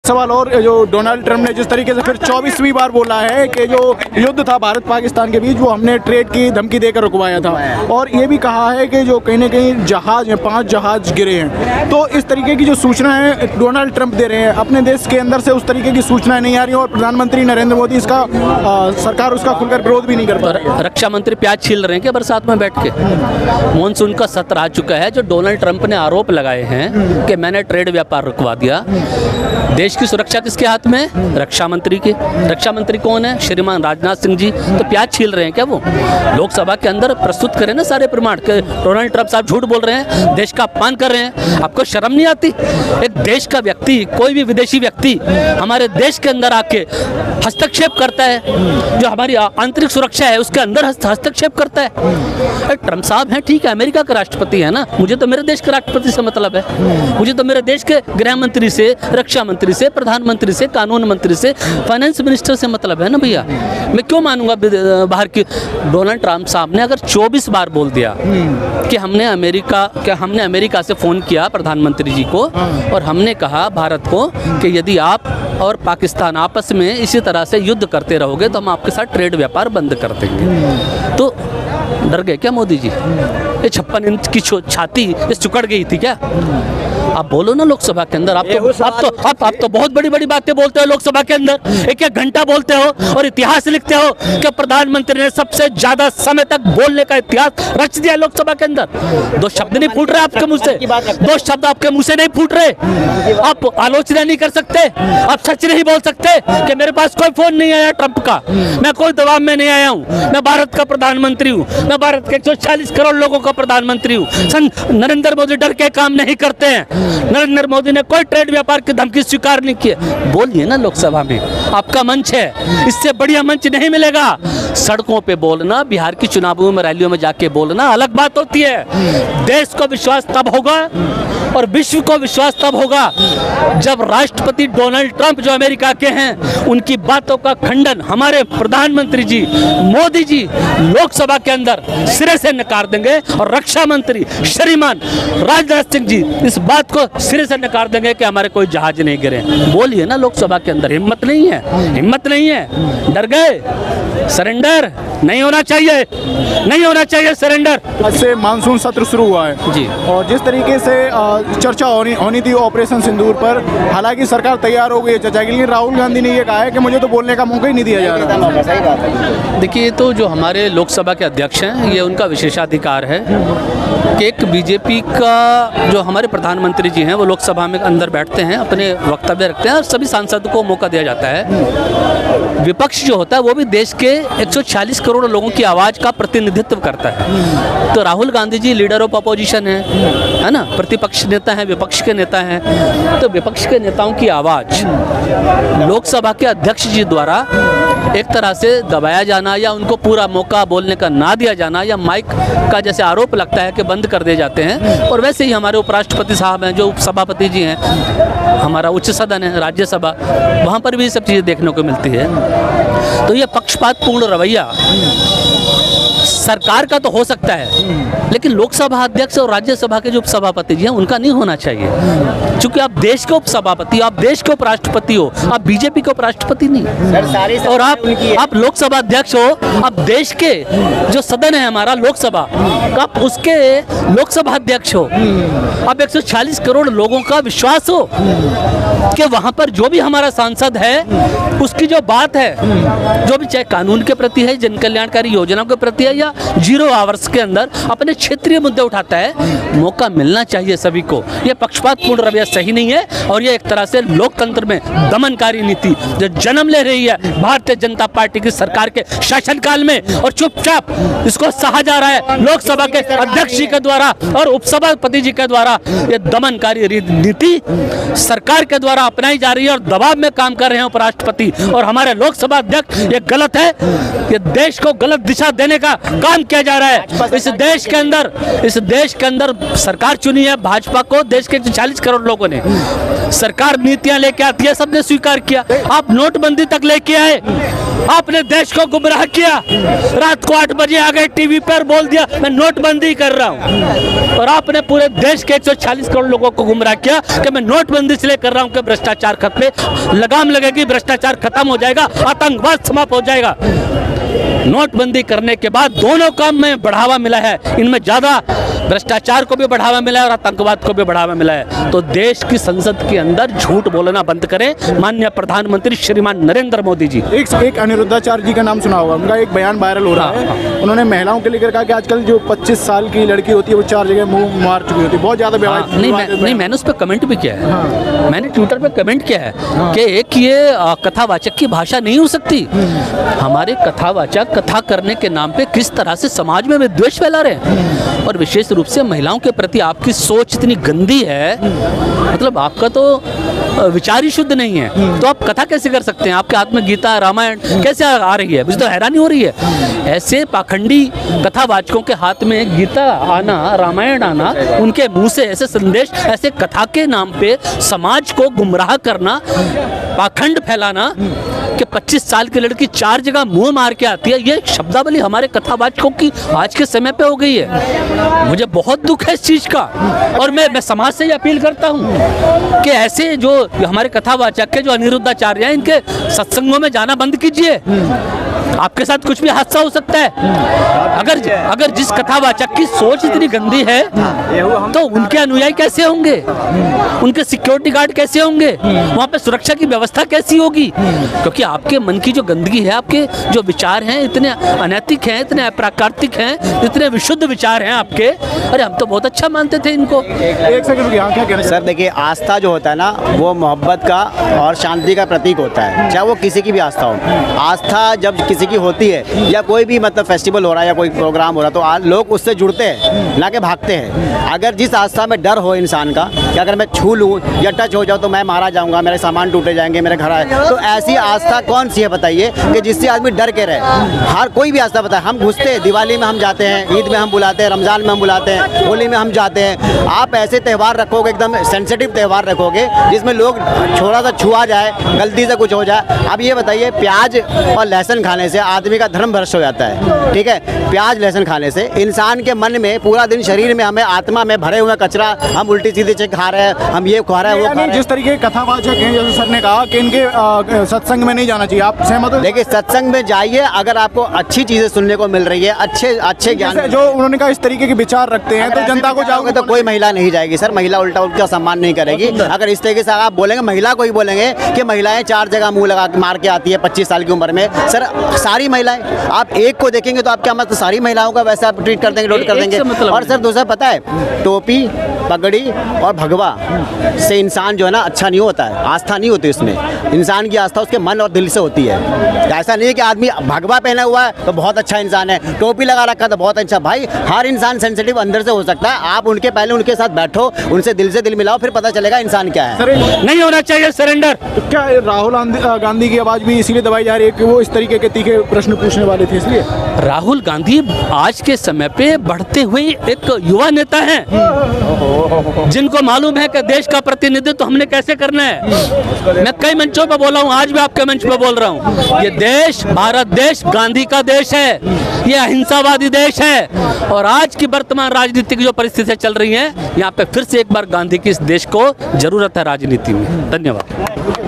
सवाल और जो डोनाल्ड ट्रम्प ने जिस तरीके से फिर 24वीं बार बोला है कि जो युद्ध था भारत पाकिस्तान के बीच वो हमने ट्रेड की धमकी देकर रुकवाया था, और ये भी कहा है कि जो कहीं ना कहीं जहाज हैं 5 जहाज गिरे हैं। तो इस तरीके की जो सूचना है डोनाल्ड ट्रम्प दे रहे हैं, अपने देश के अंदर से उस तरीके की सूचनाएं नहीं आ रही और प्रधानमंत्री नरेंद्र मोदी इसका सरकार उसका खुलकर विरोध भी नहीं कर पा रही है। रक्षा मंत्री प्याज छील रहे हैं क्या बरसात में बैठ के? मानसून का सत्र आ चुका है। जो डोनाल्ड ट्रंप ने आरोप लगाए हैं कि मैंने ट्रेड व्यापार रुकवा दिया, देश की सुरक्षा किसके हाथ में है? रक्षा मंत्री के। रक्षा मंत्री कौन है? श्रीमान राजनाथ सिंह जी। तो प्याज छील रहे हैं क्या वो? लोकसभा के अंदर प्रस्तुत करें ना सारे प्रमाण के डोनाल्ड ट्रंप साहब झूठ बोल रहे हैं, देश का अपमान कर रहे हैं। आपको शर्म नहीं आती? एक देश का व्यक्ति, कोई भी विदेशी व्यक्ति हमारे देश के अंदर आके हस्तक्षेप करता है, जो हमारी आंतरिक सुरक्षा है उसके अंदर हस्तक्षेप करता है। ट्रंप साहब हैं, ठीक है, अमेरिका के राष्ट्रपति है ना, मुझे तो मेरे देश के राष्ट्रपति से मतलब है। मुझे तो मेरे देश के गृह मंत्री से, रक्षा मंत्री से, प्रधानमंत्री से, कानून मंत्री से, फाइनेंस मिनिस्टर से मतलब है ना भैया। मैं क्यों मानूंगा बाहर की? डोनाल्ड ट्रंप साहब ने अगर 24 बार बोल दिया कि हमने अमेरिका से फ़ोन किया प्रधानमंत्री जी को और हमने कहा भारत को कि यदि आप और पाकिस्तान आपस में इसी तरह से युद्ध करते रहोगे तो हम आपके साथ ट्रेड व्यापार बंद कर देंगे, तो डर गए क्या मोदी जी? ये 56 इंच की छाती इस चुकड़ गई थी क्या? आप बोलो ना लोकसभा के अंदर। आप तो बहुत बड़ी बड़ी बातें बोलते हो लोकसभा के अंदर, एक घंटा बोलते हो और इतिहास लिखते हो कि प्रधानमंत्री ने सबसे ज्यादा समय तक बोलने का इतिहास रच दिया लोकसभा के अंदर। 2 शब्द नहीं फूट रहे आपके मुंह से, 2 शब्द आपके मुंह से नहीं फूट रहे। आप आलोचना नहीं कर सकते, आप सच नहीं बोल सकते कि मेरे पास कोई फोन नहीं आया ट्रंप का, मैं कोई दबाव में नहीं आया हूँ, मैं भारत का प्रधानमंत्री हूँ, मैं भारत के 140 करोड़ लोगों का प्रधानमंत्री हूँ। नरेंद्र मोदी डर के काम नहीं करते हैं। नरेंद्र मोदी ने कोई ट्रेड व्यापार की धमकी स्वीकार नहीं की। बोलिए ना लोकसभा में, आपका मंच है, इससे बढ़िया मंच नहीं मिलेगा। सड़कों पे बोलना, बिहार की चुनावों में रैलियों में जाके बोलना अलग बात होती है। देश को विश्वास तब होगा और विश्व को विश्वास तब होगा जब राष्ट्रपति डोनाल्ड ट्रंप जो अमेरिका के हैं उनकी बातों का खंडन हमारे प्रधानमंत्री जी मोदी जी लोकसभा के अंदर सिरे से नकार देंगे और रक्षा मंत्री श्रीमान राजनाथ सिंह जी इस बात को सिरे से नकार देंगे कि हमारे कोई जहाज नहीं गिरे। बोलिए ना लोकसभा के अंदर। हिम्मत नहीं है, हिम्मत नहीं है, डर गए। सरेंडर नहीं होना चाहिए, नहीं होना चाहिए सरेंडर। आज से मानसून सत्र शुरू हुआ है जी, और जिस तरीके से चर्चा होनी थी ऑपरेशन सिंदूर पर, हालांकि सरकार तैयार हो गई है चर्चा के लिए। राहुल गांधी ने ये कहा है कि मुझे तो बोलने का मौका ही नहीं दिया जा रहा। देखिए, तो जो हमारे लोकसभा के अध्यक्ष हैं ये उनका विशेषाधिकार है कि एक बीजेपी का जो हमारे प्रधानमंत्री जी हैं वो लोकसभा में अंदर बैठते हैं, अपने वक्तव्य रखते हैं और सभी सांसदों को मौका दिया जाता है। विपक्ष जो होता है वो भी देश के 140 करोड़ लोगों की आवाज़ का प्रतिनिधित्व करता है। तो Rahul Gandhi ji leader of opposition है ना, प्रतिपक्ष नेता हैं, विपक्ष के नेता हैं। तो विपक्ष के नेताओं की आवाज़ लोकसभा के अध्यक्ष जी द्वारा एक तरह से दबाया जाना या उनको पूरा मौका बोलने का ना दिया जाना या माइक का जैसे आरोप लगता है कि बंद कर दिए जाते हैं। और वैसे ही हमारे उपराष्ट्रपति साहब हैं जो उपसभापति जी हैं, हमारा उच्च सदन है राज्यसभा, वहाँ पर भी सब चीज़ें देखने को मिलती है। तो ये पक्षपातपूर्ण रवैया सरकार का तो हो सकता है, लेकिन लोकसभा अध्यक्ष और राज्यसभा के जो उपसभापति जी हैं उनका नहीं होना चाहिए। क्योंकि आप देश के उपसभापति, आप देश के उपराष्ट्रपति हो, आप बीजेपी के उपराष्ट्रपति नहीं। और आप लोकसभा अध्यक्ष हो, आप देश के जो सदन है हमारा लोकसभा, आप उसके लोकसभा अध्यक्ष हो। आप 140 करोड़ लोगों का विश्वास हो कि वहाँ पर जो भी हमारा सांसद है उसकी जो बात है, जो भी चाहे कानून के प्रति है, जन कल्याणकारी योजनाओं के प्रति है या 0 आवर्स के अंदर अपने क्षेत्रीय मुद्दे उठाता है, मौका मिलना चाहिए सभी को। ये पक्षपातपूर्ण रवैया सही नहीं है और ये एक तरह से लोकतंत्र में दमनकारी नीति जो जन्म ले रही है भारतीय जनता पार्टी की सरकार के शासनकाल में, और चुपचाप इसको सहा जा रहा है लोकसभा के अध्यक्ष जी के द्वारा और उपसभापति जी के द्वारा। ये दमनकारी नीति सरकार के द्वारा अपनाई जा रही है और दबाव में काम कर रहे हैं उपराष्ट्रपति और हमारे लोकसभा अध्यक्ष। ये गलत है, ये देश को गलत दिशा देने का काम किया जा रहा है। इस देश के अंदर सरकार चुनी है भाजपा को, देश के 40 करोड़ लोगों ने। सरकार नीतियां लेके आती है, सबने स्वीकार किया। आप नोटबंदी तक लेके आए, आपने देश को गुमराह किया। रात को 8 बजे आ गए टीवी पर बोल दिया मैं नोटबंदी कर रहा हूं, और आपने पूरे देश के 140 करोड़ लोगों को गुमराह किया कि मैं नोटबंदी इसलिए कर रहा हूं कि भ्रष्टाचार खत्म, लगाम लगेगी, भ्रष्टाचार खत्म हो जाएगा, आतंकवाद समाप्त हो जाएगा। नोटबंदी करने के बाद दोनों काम में बढ़ावा मिला है, इनमें ज्यादा भ्रष्टाचार को भी बढ़ावा मिला है और आतंकवाद को भी बढ़ावा मिला है। तो देश की संसद के अंदर झूठ बोलना बंद करें माननीय प्रधानमंत्री श्रीमान नरेंद्र मोदी जी। एक अनिरुद्धाचार्य जी का नाम सुना होगा, उनका एक बयान वायरल हो रहा है। उन्होंने महिलाओं के लेकर कहा कि आजकल जो 25 साल की लड़की होती है वो 4 जगह मुंह मार चुकी होती है, बहुत ज्यादा नहीं, मैंने उस पर कमेंट भी किया है। मैंने ट्विटर पे कमेंट किया है कि एक ये कथावाचक की भाषा नहीं हो सकती। हमारे कथावाचक कथा करने के नाम पे किस तरह से समाज में विद्वेष फैला रहे हैं, और विशेष रूप से महिलाओं के प्रति आपकी सोच इतनी गंदी है, मतलब आपका तो विचार ही शुद्ध नहीं है। तो आप कथा कैसे कर सकते हैं? आपके हाथ में गीता रामायण कैसे आ रही है? मुझे तो हैरानी हो रही है। ऐसे पाखंडी कथावाचकों के हाथ में गीता आना, रामायण आना, उनके मुंह से ऐसे संदेश, ऐसे कथा के नाम पे समाज को गुमराह करना, पाखंड फैलाना कि 25 साल की लड़की 4 जगह मुंह मार के आती है, ये शब्दावली हमारे कथावाचकों की आज के समय पे हो गई है। मुझे बहुत दुख है इस चीज का, और मैं समाज से ये अपील करता हूँ कि ऐसे जो हमारे कथावाचक के जो अनिरुद्धाचार्य हैं, इनके सत्संगों में जाना बंद कीजिए। आपके साथ कुछ भी हादसा हो सकता है। अगर जिस कथावाचक की सोच इतनी गंदी है तो उनके अनुयायी कैसे होंगे, उनके सिक्योरिटी गार्ड कैसे होंगे, वहाँ पे सुरक्षा की व्यवस्था कैसी होगी? क्योंकि आपके मन की जो गंदगी है, आपके जो विचार हैं इतने अनैतिक हैं, इतने अप्राकृतिक हैं, इतने विशुद्ध विचार हैं आपके। अरे हम तो बहुत अच्छा मानते थे इनको। एक सेकंड क्या कहना सर, देखिए आस्था जो होता है ना, वो मोहब्बत का और शांति का प्रतीक होता है, चाहे वो किसी की भी आस्था हो। आस्था जब किसी की होती है, या कोई भी मतलब फेस्टिवल हो रहा है या कोई प्रोग्राम हो रहा है, तो लोग उससे जुड़ते हैं, ना कि भागते हैं। अगर जिस आस्था में डर हो इंसान का कि अगर मैं छू लूँ या टच हो जाऊँ तो मैं मारा जाऊँगा, मेरे सामान टूटे जाएंगे, मेरे घर आए, तो ऐसी आस्था कौन सी है बताइए कि जिससे आदमी डर के रहे? हर कोई भी आस्था बताए, हम घुसते हैं, दिवाली में हम जाते हैं, ईद में हम बुलाते हैं, रमज़ान में हम बुलाते हैं, होली में हम जाते हैं। आप ऐसे त्यौहार रखोगे, एकदम सेंसिटिव त्यौहार रखोगे जिसमें लोग थोड़ा सा छुआ जाए, गलती से कुछ हो जाए। अब ये बताइए, प्याज और लहसुन खाने से आदमी का धर्म भ्रष्ट हो जाता है, ठीक है? प्याज लहसुन खाने से इंसान के मन में, पूरा दिन शरीर में, हमें आत्मा में भरे हुए कचरा, हम उल्टी सीधी चीज खा रहे हैं, हम ये खा रहे हैं, वो खा रहे हैं। जिस तरीके के कथावाचक हैं, जैसे सर ने कहा कि इनके सत्संग में नहीं जाना चाहिए, आप सहमत हो? देखिए, सत्संग में जाइए अगर आपको अच्छी चीजें सुनने को मिल रही है, अच्छे ज्ञान जो उन्होंने कहा इस तरीके के विचार रखते हैं, तो जनता को जाओगे तो कोई महिला नहीं जाएगी सर। महिला उल्टा उनका सम्मान नहीं करेगी। अगर इस तरीके से आप बोलेंगे, महिला को ही बोलेंगे कि महिलाएं 4 जगह मुंह लगा के मार के आती है 25 साल की उम्र में, सर सारी महिलाएं, आप एक को देखेंगे तो आप क्या मतलब सारी महिलाओं का वैसा आप ट्रीट कर देंगे, नोट कर देंगे? और सर दूसरा पता है, टोपी, पगड़ी और भगवा से इंसान जो है ना अच्छा नहीं होता है, आस्था नहीं होती उसमें। इंसान की आस्था उसके मन और दिल से होती है। ऐसा नहीं है कि आदमी भगवा पहना हुआ है तो बहुत अच्छा इंसान है, टोपी लगा रखा तो बहुत अच्छा। भाई हर इंसान सेंसिटिव अंदर से हो सकता है। आप उनके पहले उनके साथ बैठो, उनसे दिल से दिल मिलाओ, फिर पता चलेगा इंसान क्या है। नहीं होना चाहिए सरेंडर। तो क्या राहुल गांधी की आवाज भी इसीलिए दबाई जा रही है कि वो इस तरीके के तीखे प्रश्न पूछने वाले थे, इसलिए? राहुल गांधी आज के समय पे बढ़ते हुए एक युवा नेता हैं, जिनको मालूम है कि देश का प्रतिनिधित्व हमने कैसे करना है। मैं कई मंचों पर बोला हूँ, आज भी आपके मंच पर बोल रहा हूँ, ये देश, भारत देश गांधी का देश है, ये अहिंसावादी देश है। और आज की वर्तमान राजनीति की जो परिस्थितियां चल रही हैं, यहाँ पे फिर से एक बार गांधी की इस देश को जरूरत है राजनीति में। धन्यवाद।